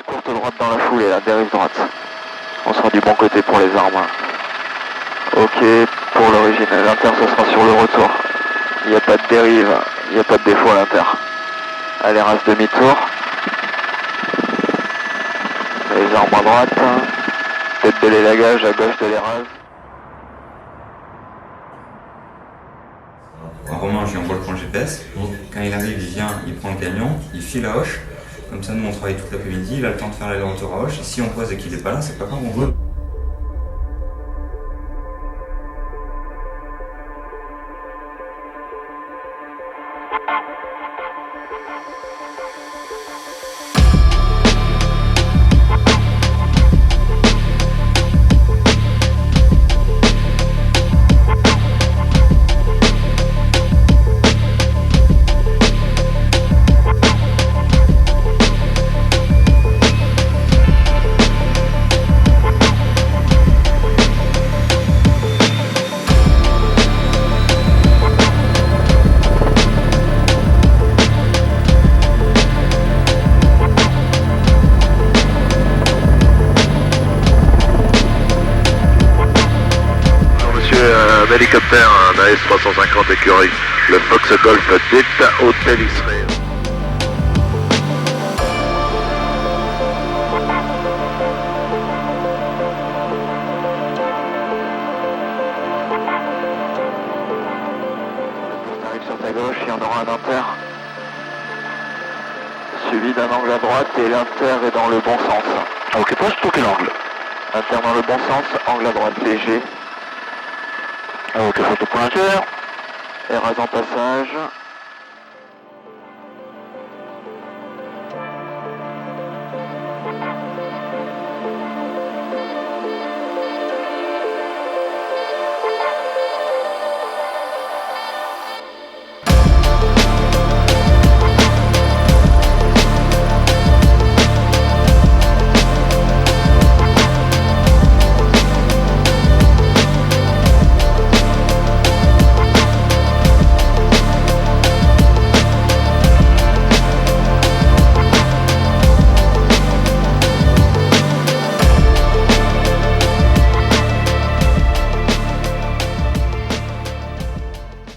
Courte droite dans la foulée, la dérive droite. On sera du bon côté pour les armes. Ok, pour l'origine, l'inter ce sera sur le retour. Il n'y a pas de dérive, il n'y a pas de défaut à l'inter. Allez, rase demi-tour. Les armes à droite. Tête de l'élagage à gauche de l'érase. Romain, je lui envoie le point GPS. Quand il arrive, il vient, il prend le camion, il file à Auch. Comme ça, nous, on travaille toute l'après-midi. Il a le temps de faire l'aller-retour à Auch. Et si on pose et qu'il n'est pas là, c'est pas grave, on veut. Un hélicoptère, un AS-350 écurie, le Fox Golf Delta Hotel Israël. Arrive sur ta gauche, il y en aura un inter. Suivi d'un angle à droite et l'inter est dans le bon sens. Ok, poste pour quel angle? Inter dans le bon sens, angle à droite léger. Ok, photo pour l'inter. Érase en passage.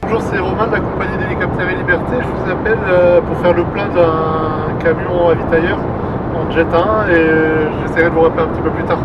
Bonjour, c'est Romain de la compagnie d'hélicoptères et Liberté. Je vous appelle pour faire le plein d'un camion ravitailleur en Jet 1 et j'essaierai de vous rappeler un petit peu plus tard.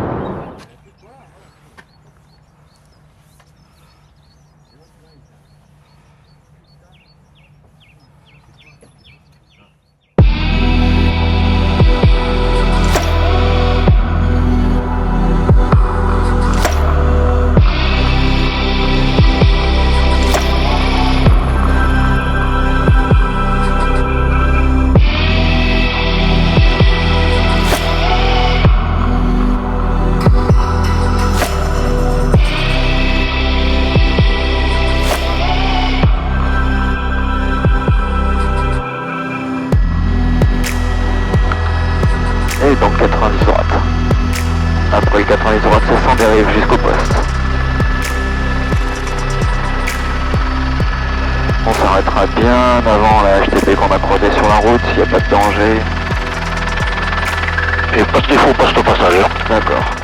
Et donc 90 droite. Après le 90 droite, c'est sans dérive jusqu'au poste. On s'arrêtera bien avant la HTP qu'on a croisée sur la route, s'il n'y a pas de danger. Et pas de défaut, poste au passage. D'accord.